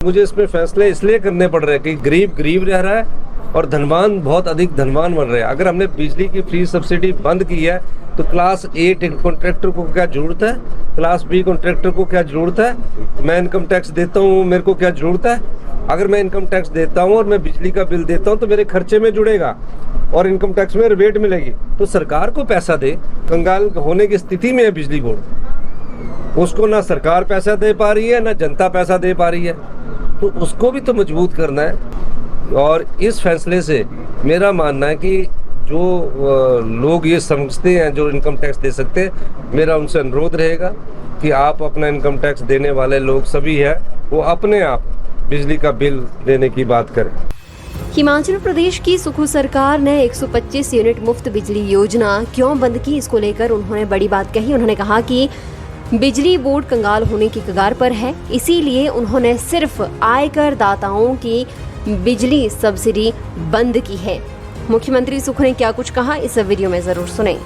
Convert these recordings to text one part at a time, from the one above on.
मुझे इसमें फैसले इसलिए करने पड़ रहे हैं कि गरीब गरीब रह रहा है और धनवान बहुत अधिक धनवान बन रहे हैं। अगर हमने बिजली की फ्री सब्सिडी बंद की है तो क्लास ए कॉन्ट्रैक्टर को क्या जरूरत है, क्लास बी कॉन्ट्रैक्टर को क्या जरूरत है। मैं इनकम टैक्स देता हूँ, मेरे को क्या जरूरत है। अगर मैं इनकम टैक्स देता हूँ और मैं बिजली का बिल देता हूँ तो मेरे खर्चे में जुड़ेगा और इनकम टैक्स में रिबेट मिलेगी। तो सरकार को पैसा दे, कंगाल होने की स्थिति में है बिजली बोर्ड। उसको ना सरकार पैसा दे पा रही है, ना जनता पैसा दे पा रही है, तो उसको भी तो मजबूत करना है। और इस फैसले से मेरा मानना है कि जो लोग ये समझते हैं जो इनकम टैक्स दे सकते हैं, मेरा उनसे अनुरोध रहेगा कि आप अपना इनकम टैक्स देने वाले लोग सभी हैं वो अपने आप बिजली का बिल देने की बात करें। हिमाचल प्रदेश की सुखू सरकार ने 125 यूनिट मुफ्त बिजली योजना क्यों बंद की, इसको लेकर उन्होंने बड़ी बात कही। उन्होंने कहा कि बिजली बोर्ड कंगाल होने की कगार पर है, इसीलिए उन्होंने सिर्फ आयकर दाताओं की बिजली सब्सिडी बंद की है। मुख्यमंत्री सुखू ने क्या कुछ कहा, इस वीडियो में जरूर सुनें।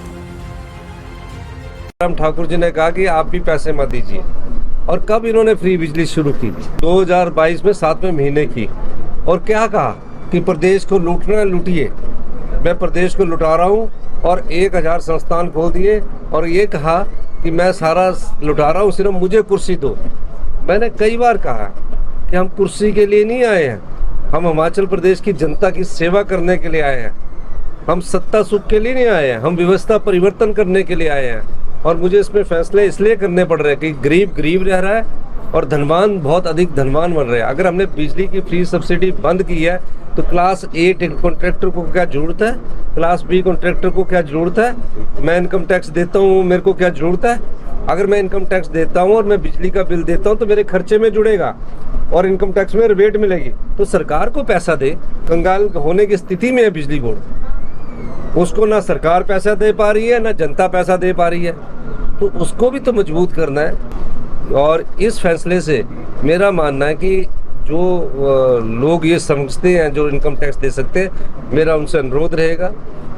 ठाकुर जी ने कहा कि आप भी पैसे मत दीजिए। और कब इन्होंने फ्री बिजली शुरू की? 2022 में 7वें महीने की। और क्या कहा कि प्रदेश को लूटना लूटिए। मैं प्रदेश को लुटा रहा हूँ और 1000 संस्थान खोल दिए और ये कहा कि मैं सारा लुटा रहा हूँ, सिर्फ मुझे कुर्सी दो। मैंने कई बार कहा कि हम कुर्सी के लिए नहीं आए हैं, हम हिमाचल प्रदेश की जनता की सेवा करने के लिए आए हैं। हम सत्ता सुख के लिए नहीं आए हैं, हम व्यवस्था परिवर्तन करने के लिए आए हैं। और मुझे इसमें फैसले इसलिए करने पड़ रहे हैं कि गरीब गरीब रह रहा है और धनवान बहुत अधिक धनवान बन रहे हैं। अगर हमने बिजली की फ्री सब्सिडी बंद की है तो क्लास ए कॉन्ट्रैक्टर को क्या जरूरत है, क्लास बी कॉन्ट्रैक्टर को क्या जरूरत है। मैं इनकम टैक्स देता हूँ, मेरे को क्या जरूरत है। अगर मैं इनकम टैक्स देता हूँ और मैं बिजली का बिल देता हूँ तो मेरे खर्चे में जुड़ेगा और इनकम टैक्स में रिबेट मिलेगी। तो सरकार को पैसा दे, कंगाल होने की स्थिति में है बिजली बोर्ड। उसको ना सरकार पैसा दे पा रही है, ना जनता पैसा दे पा रही है, तो उसको भी तो मजबूत करना है। और इस फैसले से मेरा मानना है कि जो लोग ये समझते हैं जो इनकम टैक्स दे सकते हैं, मेरा उनसे अनुरोध रहेगा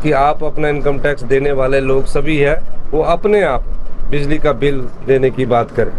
कि आप अपना इनकम टैक्स देने वाले लोग सभी हैं वो अपने आप बिजली का बिल देने की बात करें।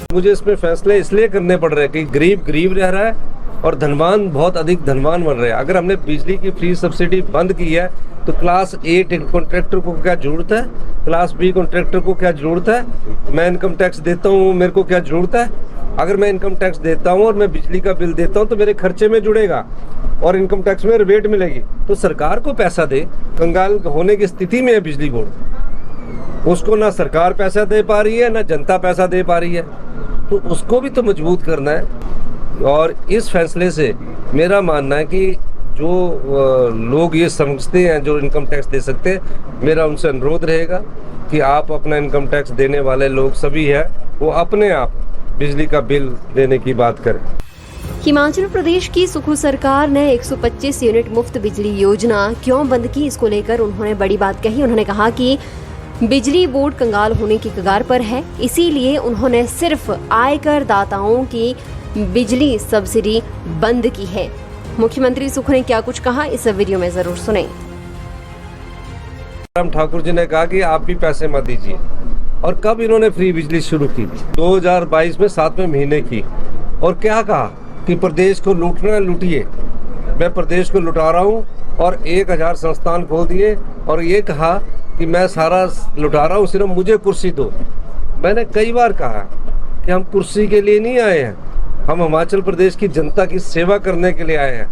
मुझे इसमें फैसले इसलिए करने पड़ रहे हैं कि गरीब गरीब रह रहा है और धनवान बहुत अधिक धनवान बन रहे हैं। अगर हमने बिजली की फ्री सब्सिडी बंद की है तो क्लास ए कॉन्ट्रैक्टर को क्या जरूरत है, क्लास बी कॉन्ट्रैक्टर को क्या जरूरत है। मैं इनकम टैक्स देता हूँ, मेरे को क्या जरूरत है। अगर मैं इनकम टैक्स देता हूँ और मैं बिजली का बिल देता हूँ तो मेरे खर्चे में जुड़ेगा और इनकम टैक्स में रिबेट मिलेगी। तो सरकार को पैसा दे, कंगाल होने की स्थिति में है बिजली बोर्ड। उसको ना सरकार पैसा दे पा रही है, ना जनता पैसा दे पा रही है, तो उसको भी तो मजबूत करना है। और इस फैसले से मेरा मानना है कि जो लोग ये समझते हैं जो इनकम टैक्स दे सकते हैं, मेरा उनसे अनुरोध रहेगा कि आप अपना इनकम टैक्स देने वाले लोग सभी हैं वो अपने आप बिजली का बिल देने की बात करें। हिमाचल प्रदेश की सुखू सरकार ने 125 यूनिट मुफ्त बिजली योजना क्यों बंद की, इसको लेकर उन्होंने बड़ी बात कही। उन्होंने कहा कि बिजली बोर्ड कंगाल होने की कगार पर है, इसीलिए उन्होंने सिर्फ आयकर दाताओं की बिजली सब्सिडी बंद की है। मुख्यमंत्री सुखू ने क्या कुछ कहा, इस वीडियो में जरूर सुनें। ठाकुर जी ने कहा कि आप भी पैसे मत दीजिए। और कब इन्होंने फ्री बिजली शुरू की? 2022 में 7वें महीने की। और क्या कहा कि प्रदेश को लूटना लूटिए। मैं प्रदेश को लुटा रहा हूँ और 1000 संस्थान खोल दिए और ये कहा कि मैं सारा लुटा रहा हूँ, सिर्फ मुझे कुर्सी दो। मैंने कई बार कहा कि हम कुर्सी के लिए नहीं आए हैं, हम हिमाचल प्रदेश की जनता की सेवा करने के लिए आए हैं।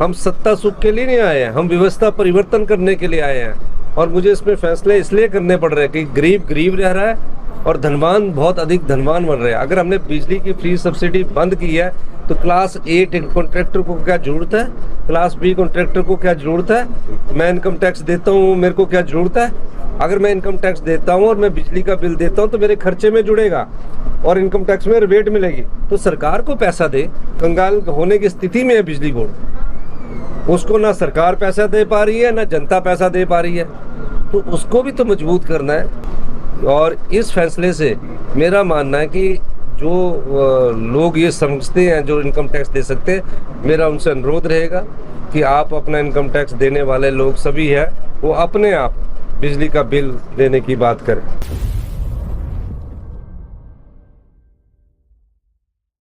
हम सत्ता सुख के लिए नहीं आए हैं, हम व्यवस्था परिवर्तन करने के लिए आए हैं। और मुझे इसमें फैसले इसलिए करने पड़ रहे हैं कि गरीब गरीब रह रहा है और धनवान बहुत अधिक धनवान बन रहे हैं। अगर हमने बिजली की फ्री सब्सिडी बंद की है तो क्लास ए कॉन्ट्रैक्टर को क्या जरूरत है, क्लास बी कॉन्ट्रैक्टर को क्या जरूरत है? मैं इनकम टैक्स देता हूँ, मेरे को क्या जरूरत है? अगर मैं इनकम टैक्स देता हूँ और मैं बिजली का बिल देता हूँ तो मेरे खर्चे में जुड़ेगा और इनकम टैक्स में रिबेट मिलेगी। तो सरकार को पैसा दे। कंगाल होने की स्थिति में है बिजली बोर्ड, उसको ना सरकार पैसा दे पा रही है ना जनता पैसा दे पा रही है, तो उसको भी तो मजबूत करना है। और इस फैसले से मेरा मानना है कि जो लोग ये समझते हैं जो इनकम टैक्स दे सकते हैं, मेरा उनसे अनुरोध रहेगा कि आप अपना इनकम टैक्स देने वाले लोग सभी हैं वो अपने आप बिजली का बिल देने की बात करें।